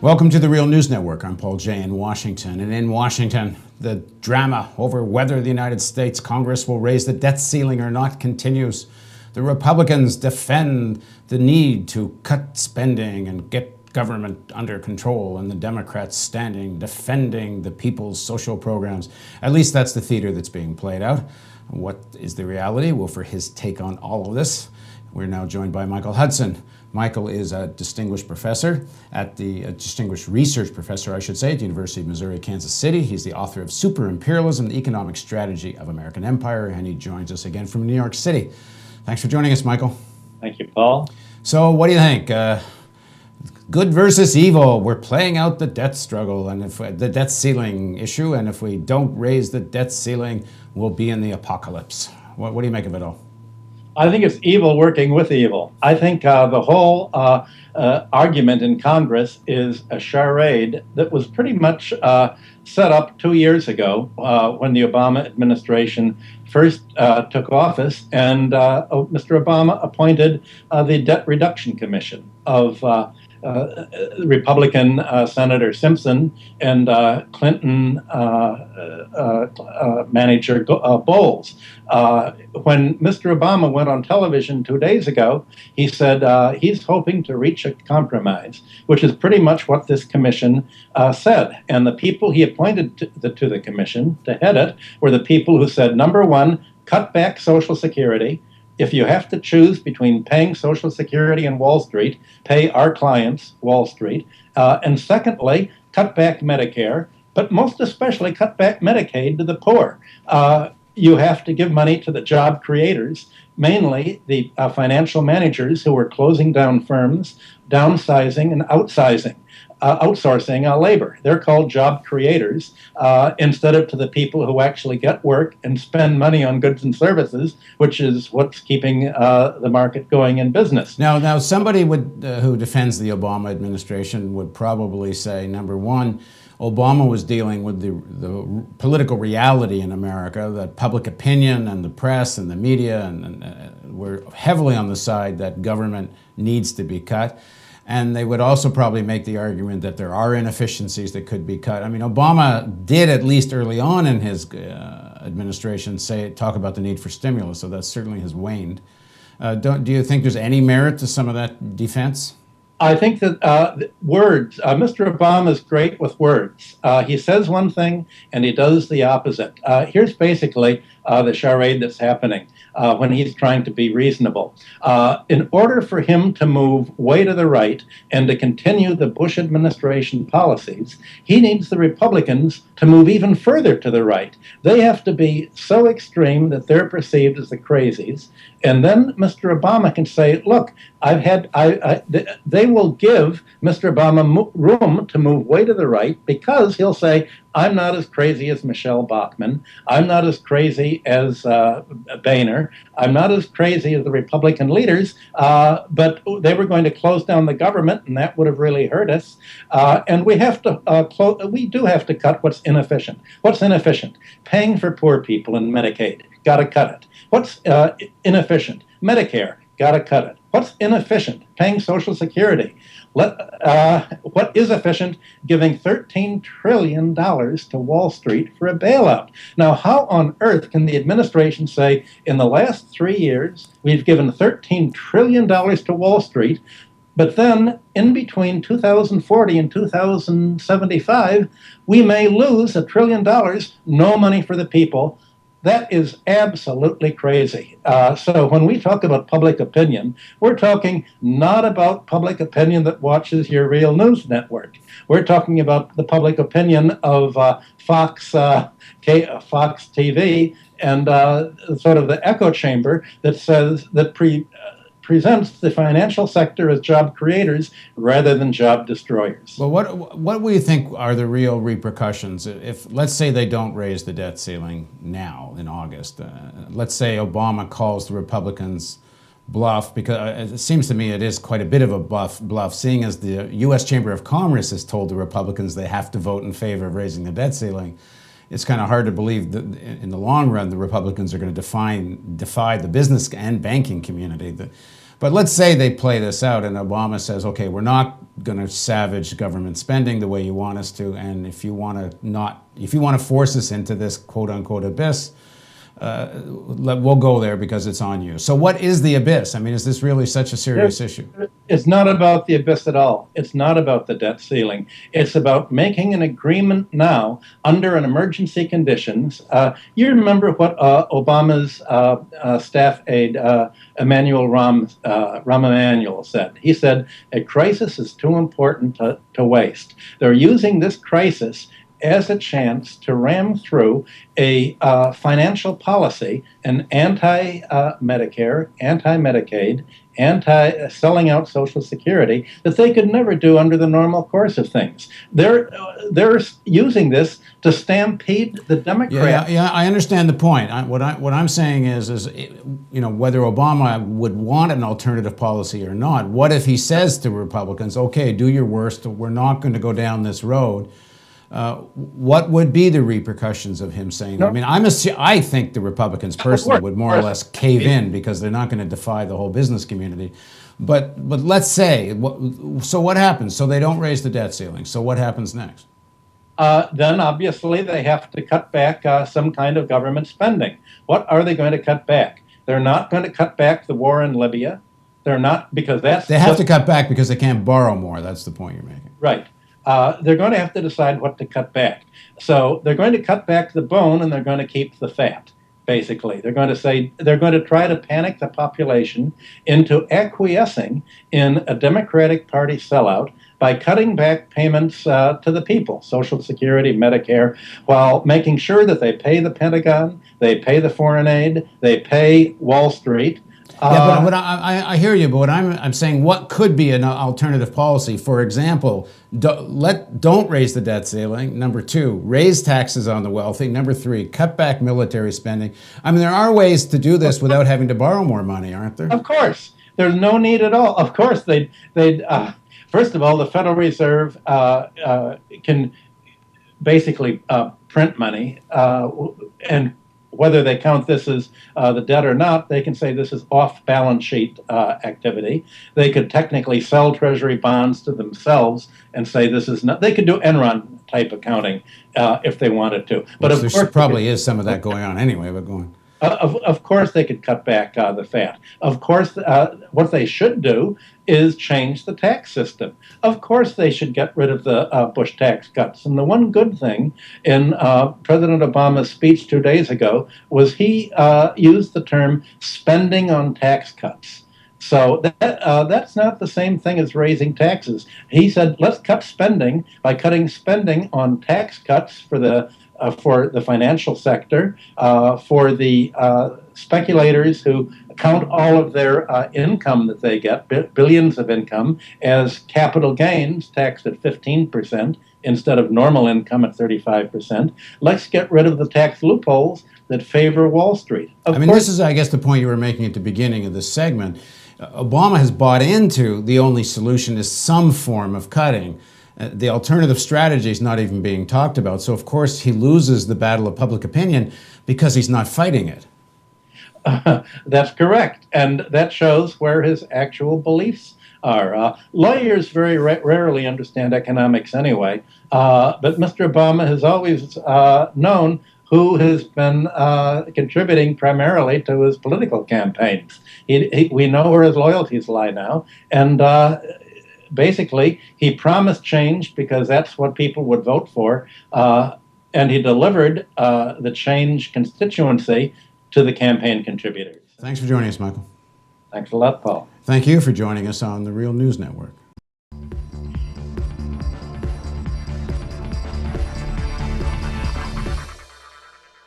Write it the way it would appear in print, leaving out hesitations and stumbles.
Welcome to the Real News Network. I'm Paul Jay in Washington. And in Washington, the drama over whether the United States Congress will raise the debt ceiling or not continues. The Republicans defend the need to cut spending and get government under control, and the Democrats standing defending the people's social programs. At least that's the theater that's being played out. What is the reality? Well, for his take on all of this, we're now joined by Michael Hudson. Michael is a distinguished professor distinguished research professor, I should say, at the University of Missouri, Kansas City. He's the author of Super Imperialism, the Economic Strategy of American Empire, and he joins us again from New York City. Thanks for joining us, Michael. Thank you, Paul. So what do you think? Good versus evil. We're playing out the debt struggle and if the debt ceiling issue, and if we don't raise the debt ceiling, we'll be in the apocalypse. What do you make of it all? I think it's evil working with evil. I think the whole argument in Congress is a charade that was pretty much set up 2 years ago when the Obama administration first took office, and Mr. Obama appointed the Debt Reduction Commission of Republican Senator Simpson and Clinton manager Bowles. When Mr. Obama went on television 2 days ago, he said he's hoping to reach a compromise, which is pretty much what this commission said. And the people he appointed to the commission to head it were the people who said, number one, cut back Social Security. If you have to choose between paying Social Security and Wall Street, pay our clients, Wall Street. And secondly, cut back Medicare, but most especially cut back Medicaid to the poor. You have to give money to the job creators, mainly the financial managers who are closing down firms, downsizing and outsourcing labor. They're called job creators instead of to the people who actually get work and spend money on goods and services, which is what's keeping the market going in business. Now, somebody who defends the Obama administration would probably say, number one, Obama was dealing with the political reality in America, that public opinion and the press and the media and were heavily on the side that government needs to be cut. And they would also probably make the argument that there are inefficiencies that could be cut. I mean, Obama did, at least early on in his administration, talk about the need for stimulus, so that certainly has waned. Do you think there's any merit to some of that defense? I think that words, Mr. Obama is great with words. He says one thing and he does the opposite. Here's basically the charade that's happening when he's trying to be reasonable. In order for him to move way to the right and to continue the Bush administration policies, he needs the Republicans to move even further to the right. They have to be so extreme that they're perceived as the crazies. And then Mr. Obama can say, look, they will give Mr. Obama room to move way to the right because he'll say, I'm not as crazy as Michelle Bachmann. I'm not as crazy as Boehner. I'm not as crazy as the Republican leaders, but they were going to close down the government, and that would have really hurt us. And we have to we do have to cut what's inefficient. What's inefficient? Paying for poor people in Medicaid. Got to cut it. What's inefficient? Medicare. Got to cut it. What's inefficient? Paying Social Security. What is efficient? Giving $13 trillion to Wall Street for a bailout. Now, how on earth can the administration say in the last 3 years we've given $13 trillion to Wall Street, but then in between 2040 and 2075, we may lose $1 trillion, no money for the people? That is absolutely crazy. So when we talk about public opinion, we're talking not about public opinion that watches your Real News Network. We're talking about the public opinion of Fox TV and sort of the echo chamber that says that presents the financial sector as job creators rather than job destroyers. Well, what do you think are the real repercussions if, let's say, they don't raise the debt ceiling now in August? Let's say Obama calls the Republicans bluff, because it seems to me it is quite a bit of a bluff, seeing as the U.S. Chamber of Commerce has told the Republicans they have to vote in favor of raising the debt ceiling. It's kind of hard to believe that in the long run the Republicans are going to defy the business and banking community. But let's say they play this out and Obama says, okay, we're not going to savage government spending the way you want us to, and if you want to force us into this quote unquote abyss, we'll go there because it's on you. So what is the abyss? I mean, is this really such a serious issue? It's not about the abyss at all. It's not about the debt ceiling. It's about making an agreement now under an emergency conditions. You remember what Obama's staff aide, Rahm Emanuel, said. He said, a crisis is too important to waste. They're using this crisis as a chance to ram through a financial policy, an anti-Medicare, anti-Medicaid, anti-selling out Social Security that they could never do under the normal course of things. They're using this to stampede the Democrats. Yeah, I understand the point. What I'm saying is whether Obama would want an alternative policy or not. What if he says to Republicans, "Okay, do your worst. We're not going to go down this road." What would be the repercussions of him saying that? I mean, I think the Republicans personally would more or less cave in because they're not going to defy the whole business community. But let's say, so what happens? So they don't raise the debt ceiling. So what happens next? Then obviously they have to cut back some kind of government spending. What are they going to cut back? They're not going to cut back the war in Libya. They're not, because they have to cut back because they can't borrow more. That's the point you're making. Right. They're going to have to decide what to cut back. So they're going to cut back the bone and they're going to keep the fat, basically. They're going to try to panic the population into acquiescing in a Democratic Party sellout by cutting back payments to the people, Social Security, Medicare, while making sure that they pay the Pentagon, they pay the foreign aid, they pay Wall Street. Yeah, but I hear you, but what I'm saying, what could be an alternative policy? For example, don't raise the debt ceiling. Number two, raise taxes on the wealthy. Number three, cut back military spending. I mean, there are ways to do this without having to borrow more money, aren't there? Of course. There's no need at all. Of course, they'd first of all, the Federal Reserve can basically print money, and whether they count this as the debt or not, they can say this is off-balance sheet activity. They could technically sell Treasury bonds to themselves and say this is not. They could do Enron type accounting if they wanted to. But of course, there probably is some of that going on anyway. But go on. Of course, they could cut back the fat. Of course, what they should do is change the tax system. Of course, they should get rid of the Bush tax cuts. And the one good thing in President Obama's speech 2 days ago was he used the term spending on tax cuts. So that's not the same thing as raising taxes. He said, let's cut spending by cutting spending on tax cuts for the financial sector, for the speculators who count all of their income that they get, billions of income, as capital gains taxed at 15% instead of normal income at 35%. Let's get rid of the tax loopholes that favor Wall Street. This is, I guess, the point you were making at the beginning of this segment. Obama has bought into the only solution is some form of cutting. The alternative strategy is not even being talked about. So, of course, he loses the battle of public opinion because he's not fighting it. That's correct. And that shows where his actual beliefs are. Lawyers very rarely understand economics anyway. But Mr. Obama has always known who has been contributing primarily to his political campaigns. We know where his loyalties lie now. And basically, he promised change because that's what people would vote for, and he delivered the change constituency to the campaign contributors. Thanks for joining us, Michael. Thanks a lot, Paul. Thank you for joining us on the Real News Network.